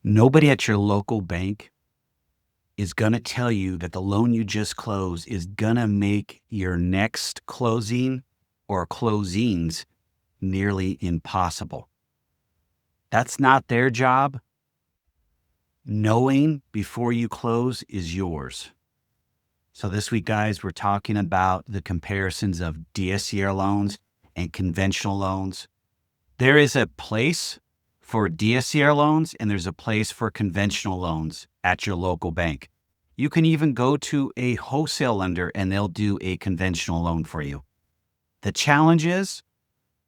Nobody at your local bank is going to tell you that the loan you just closed is going to make your next closing or closings nearly impossible. That's not their job. Knowing before you close is yours. So this week, guys, we're talking about the comparisons of DSCR loans and conventional loans. There is a place for DSCR loans and there's a place for conventional loans at your local bank. You can even go to a wholesale lender and they'll do a conventional loan for you. The challenge is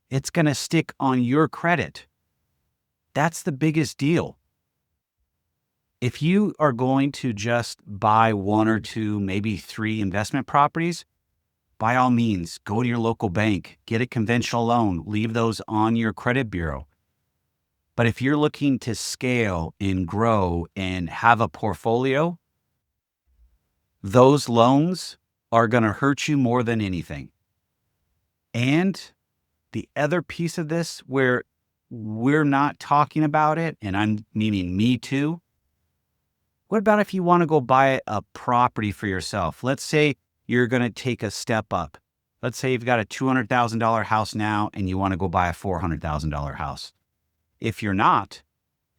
it's going to stick on your credit. That's the biggest deal. If you are going to just buy one or two, maybe three investment properties, by all means, go to your local bank, get a conventional loan, leave those on your credit bureau. But if you're looking to scale and grow and have a portfolio, those loans are going to hurt you more than anything. And the other piece of this where we're not talking about it, and I'm meaning me too, what about if you want to go buy a property for yourself? Let's say you're going to take a step up. Let's say you've got a $200,000 house now and you want to go buy a $400,000 house. If you're not,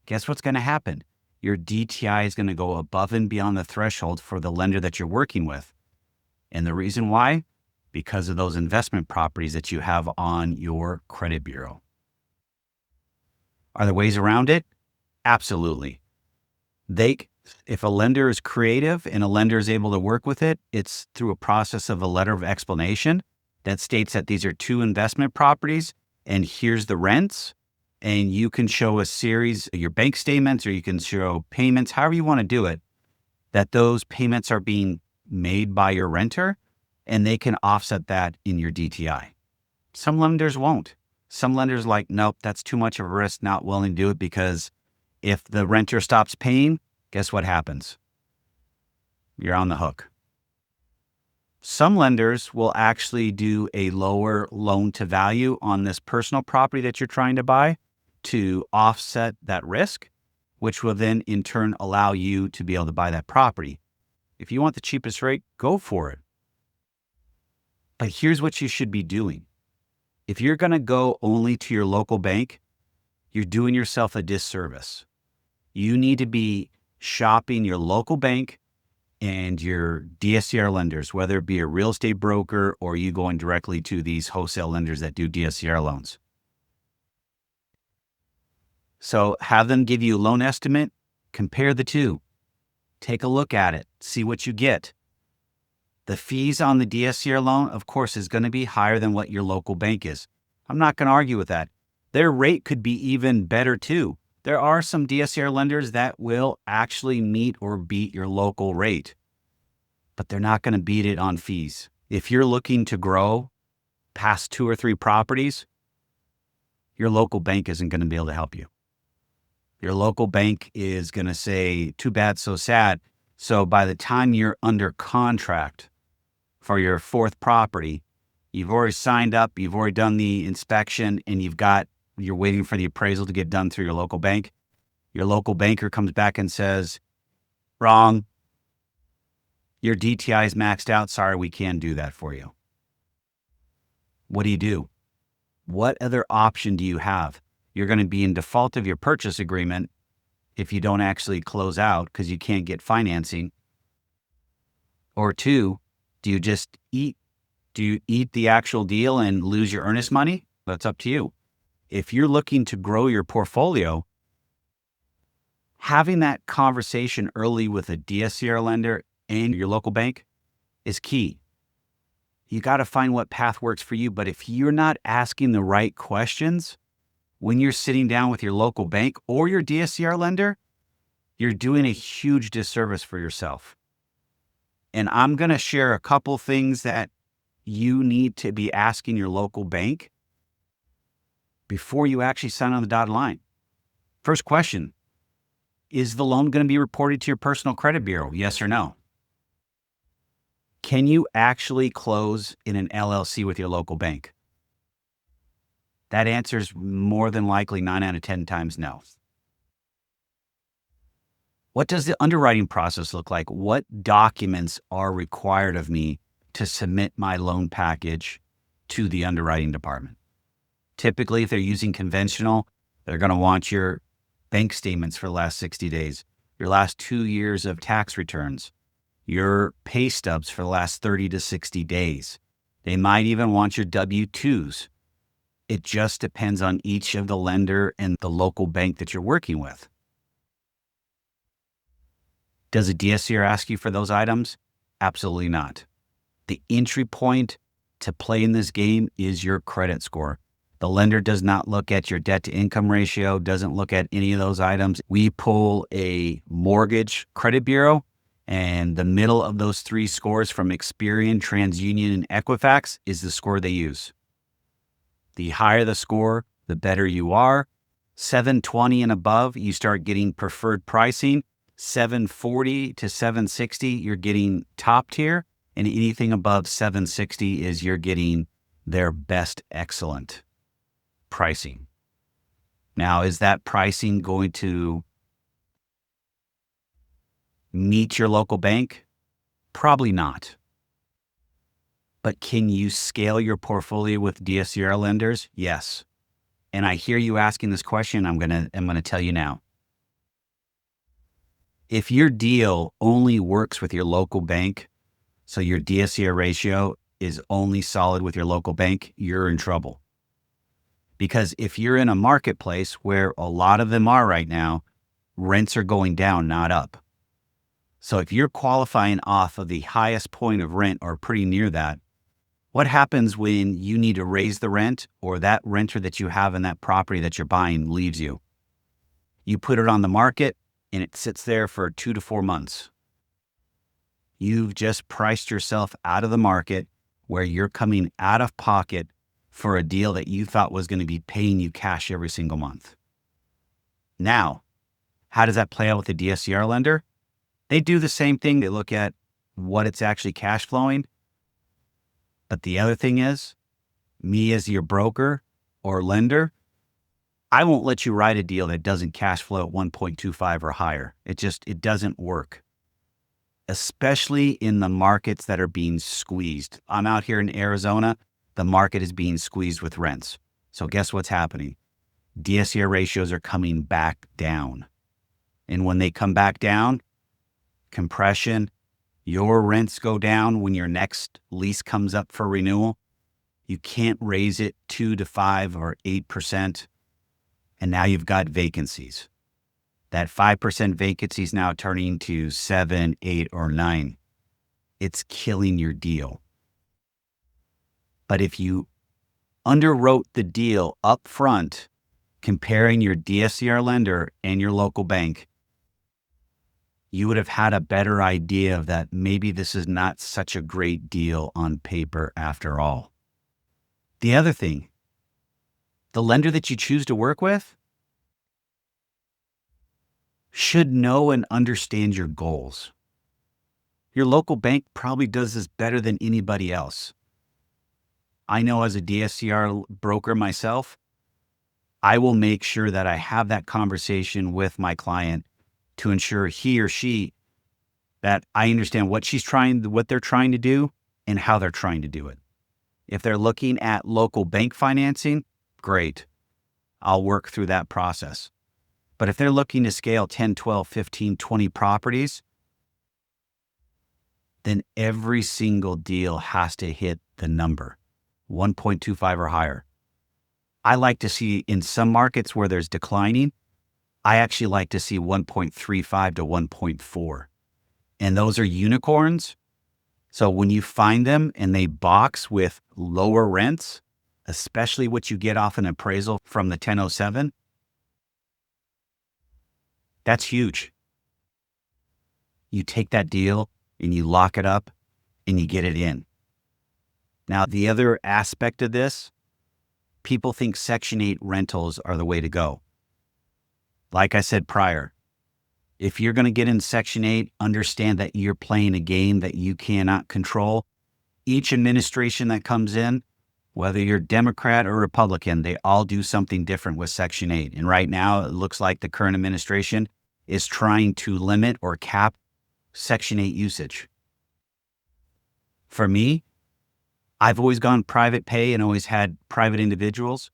guess what's going to happen? Your DTI is going to go above and beyond the threshold for the lender that you're working with. And the reason why? Because of those investment properties that you have on your credit bureau. Are there ways around it? Absolutely. If a lender is creative and a lender is able to work with it, it's through a process of a letter of explanation that states that these are two investment properties and here's the rents. And you can show a series of your bank statements or you can show payments, however you want to do it, that those payments are being made by your renter and they can offset that in your DTI. Some lenders won't. Some lenders like, nope, that's too much of a risk, not willing to do it because if the renter stops paying, guess what happens? You're on the hook. Some lenders will actually do a lower loan to value on this personal property that you're trying to buy to offset that risk, which will then in turn allow you to be able to buy that property. If you want the cheapest rate, go for it. But here's what you should be doing. If you're going to go only to your local bank, you're doing yourself a disservice. You need to be shopping your local bank and your DSCR lenders, whether it be a real estate broker or you going directly to these wholesale lenders that do DSCR loans. So have them give you a loan estimate, compare the two, take a look at it, see what you get. The fees on the DSCR loan, of course, is going to be higher than what your local bank is. I'm not going to argue with that. Their rate could be even better too. There are some DSCR lenders that will actually meet or beat your local rate, but they're not going to beat it on fees. If you're looking to grow past 2 or 3 properties, your local bank isn't going to be able to help you. Your local bank is going to say, too bad, so sad. So by the time you're under contract for your 4th property, you've already signed up, you've already done the inspection, and you're waiting for the appraisal to get done through your local bank. Your local banker comes back and says, wrong. Your DTI is maxed out. Sorry, we can't do that for you. What do? What other option do you have? You're going to be in default of your purchase agreement if you don't actually close out because you can't get financing. Or 2, do you just eat the actual deal and lose your earnest money? That's up to you. If you're looking to grow your portfolio, having that conversation early with a DSCR lender and your local bank is key. You got to find what path works for you. But if you're not asking the right questions when you're sitting down with your local bank or your DSCR lender, you're doing a huge disservice for yourself. And I'm going to share a couple things that you need to be asking your local bank before you actually sign on the dotted line. First question, is the loan going to be reported to your personal credit bureau? Yes or no? Can you actually close in an LLC with your local bank? That answer is more than likely 9 out of 10 times no. What does the underwriting process look like? What documents are required of me to submit my loan package to the underwriting department? Typically, if they're using conventional, they're going to want your bank statements for the last 60 days, your last 2 years of tax returns, your pay stubs for the last 30 to 60 days. They might even want your W-2s. It just depends on each of the lender and the local bank that you're working with. Does a DSCR ask you for those items? Absolutely not. The entry point to play in this game is your credit score. The lender does not look at your debt to income ratio, doesn't look at any of those items. We pull a mortgage credit bureau, and the middle of those 3 scores from Experian, TransUnion, and Equifax is the score they use. The higher the score, the better you are. 720 and above, you start getting preferred pricing. 740 to 760, you're getting top tier. And anything above 760 is you're getting their best excellent pricing. Now, is that pricing going to meet your local bank? Probably not. But can you scale your portfolio with DSCR lenders? Yes. And I hear you asking this question. I'm gonna tell you now. If your deal only works with your local bank, so your DSCR ratio is only solid with your local bank, you're in trouble. Because if you're in a marketplace where a lot of them are right now, rents are going down, not up. So if you're qualifying off of the highest point of rent or pretty near that, what happens when you need to raise the rent or that renter that you have in that property that you're buying leaves you? You put it on the market and it sits there for 2 to 4 months. You've just priced yourself out of the market where you're coming out of pocket for a deal that you thought was going to be paying you cash every single month. Now, how does that play out with the DSCR lender? They do the same thing. They look at what it's actually cash flowing. But the other thing is, me as your broker or lender, I won't let you write a deal that doesn't cash flow at 1.25 or higher. It doesn't work. Especially in the markets that are being squeezed. I'm out here in Arizona. The market is being squeezed with rents. So guess what's happening? DSCR ratios are coming back down. And when they come back down, compression, your rents go down when your next lease comes up for renewal. You can't raise it 2 to 5 or 8%. And now you've got vacancies. That 5% vacancy is now turning to 7, 8, or 9. It's killing your deal. But if you underwrote the deal up front, comparing your DSCR lender and your local bank, you would have had a better idea of that maybe this is not such a great deal on paper after all. The other thing, the lender that you choose to work with should know and understand your goals. Your local bank probably does this better than anybody else. I know as a DSCR broker myself, I will make sure that I have that conversation with my client to ensure he or she that I understand what they're trying to do and how they're trying to do it. If they're looking at local bank financing, great. I'll work through that process. But if they're looking to scale 10, 12, 15, 20 properties, then every single deal has to hit the number, 1.25 or higher. I like to see in some markets where there's declining, I actually like to see 1.35 to 1.4. And those are unicorns. So when you find them and they box with lower rents, especially what you get off an appraisal from the 1007, that's huge. You take that deal and you lock it up and you get it in. Now, the other aspect of this, people think Section 8 rentals are the way to go. Like I said prior, if you're going to get in Section 8, understand that you're playing a game that you cannot control. Each administration that comes in, whether you're Democrat or Republican, they all do something different with Section 8. And right now, it looks like the current administration is trying to limit or cap Section 8 usage. For me, I've always gone private pay and always had private individuals.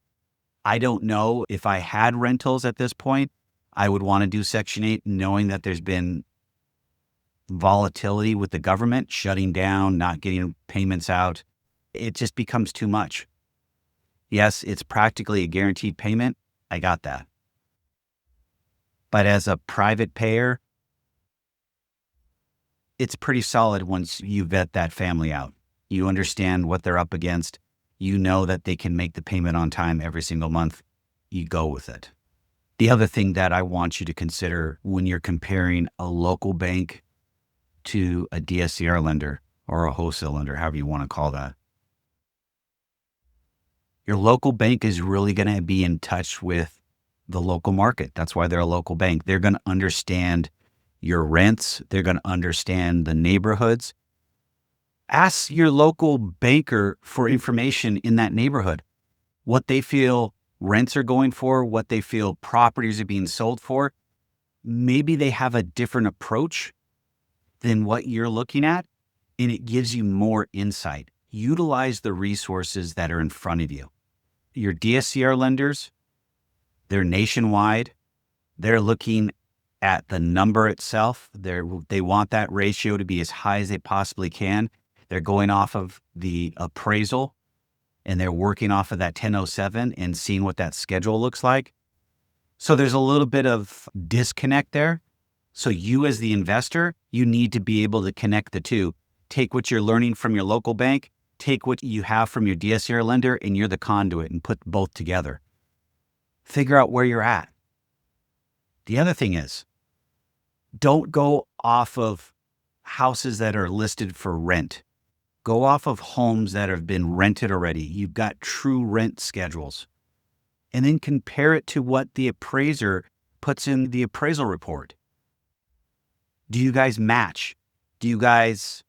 I don't know if I had rentals at this point, I would want to do Section 8 knowing that there's been volatility with the government shutting down, not getting payments out. It just becomes too much. Yes, it's practically a guaranteed payment. I got that. But as a private payer, it's pretty solid once you vet that family out. You understand what they're up against. You know that they can make the payment on time every single month. You go with it. The other thing that I want you to consider when you're comparing a local bank to a DSCR lender or a wholesale lender, however you want to call that, your local bank is really going to be in touch with the local market. That's why they're a local bank. They're going to understand your rents. They're going to understand the neighborhoods. Ask your local banker for information in that neighborhood, what they feel rents are going for, what they feel properties are being sold for. Maybe they have a different approach than what you're looking at, and it gives you more insight. Utilize the resources that are in front of you. Your DSCR lenders, they're nationwide. They're looking at the number itself. They want that ratio to be as high as they possibly can. They're going off of the appraisal, and they're working off of that 1007 and seeing what that schedule looks like. So there's a little bit of disconnect there. So you as the investor, you need to be able to connect the two. Take what you're learning from your local bank, take what you have from your DSCR lender, and you're the conduit, and put both together. Figure out where you're at. The other thing is, don't go off of houses that are listed for rent. Go off of homes that have been rented already. You've got true rent schedules. And then compare it to what the appraiser puts in the appraisal report. Do you guys match? Do you guys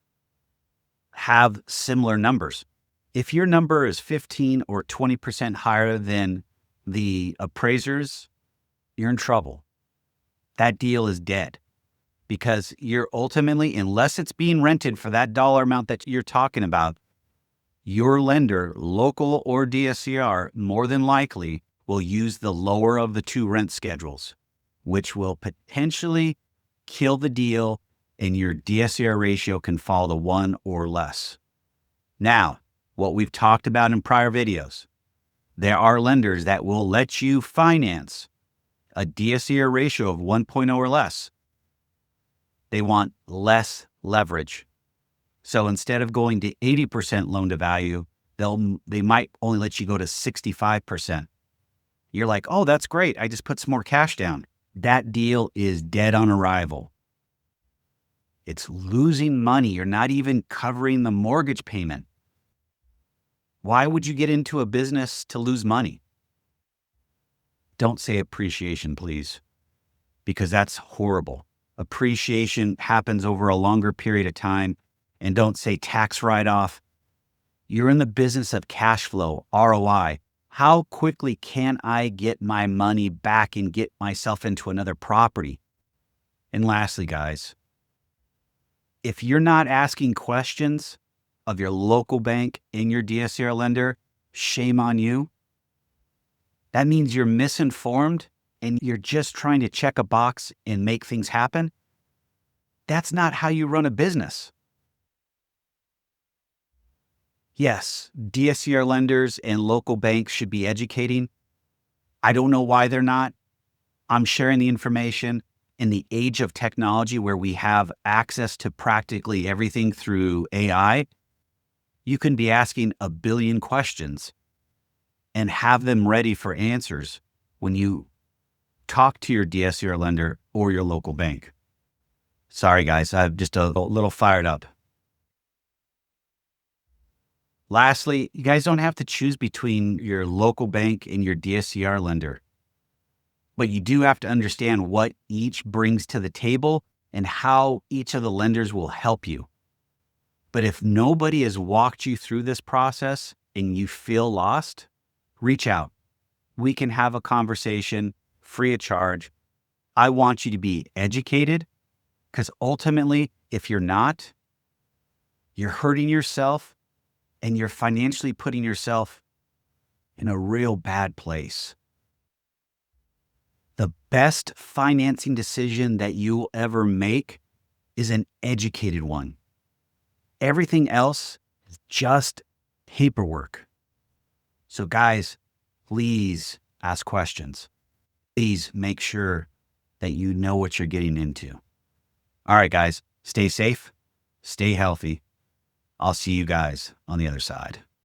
have similar numbers? If your number is 15 or 20% higher than the appraisers, you're in trouble. That deal is dead, because you're ultimately, unless it's being rented for that dollar amount that you're talking about, your lender, local or DSCR, more than likely will use the lower of the two rent schedules, which will potentially kill the deal, and your DSCR ratio can fall to 1 or less. Now, what we've talked about in prior videos, there are lenders that will let you finance a DSCR ratio of 1.0 or less. They want less leverage. So instead of going to 80% loan to value, they might only let you go to 65%. You're like, oh, that's great. I just put some more cash down. That deal is dead on arrival. It's losing money. You're not even covering the mortgage payment. Why would you get into a business to lose money? Don't say appreciation, please, because that's horrible. Appreciation happens over a longer period of time. And don't say tax write-off. You're in the business of cash flow, ROI. How quickly can I get my money back and get myself into another property? And lastly, guys, if you're not asking questions of your local bank and your DSCR lender, shame on you. That means you're misinformed and you're just trying to check a box and make things happen. That's not how you run a business. Yes, DSCR lenders and local banks should be educating. I don't know why they're not. I'm sharing the information. In the age of technology where we have access to practically everything through AI, you can be asking a billion questions and have them ready for answers when you talk to your DSCR lender or your local bank. Sorry, guys, I'm just a little fired up. Lastly, you guys don't have to choose between your local bank and your DSCR lender, but you do have to understand what each brings to the table and how each of the lenders will help you. But if nobody has walked you through this process and you feel lost, reach out. We can have a conversation free of charge. I want you to be educated, because ultimately, if you're not, you're hurting yourself and you're financially putting yourself in a real bad place. The best financing decision that you'll ever make is an educated one. Everything else is just paperwork. So guys, please ask questions. Please make sure that you know what you're getting into. All right, guys, stay safe, stay healthy. I'll see you guys on the other side.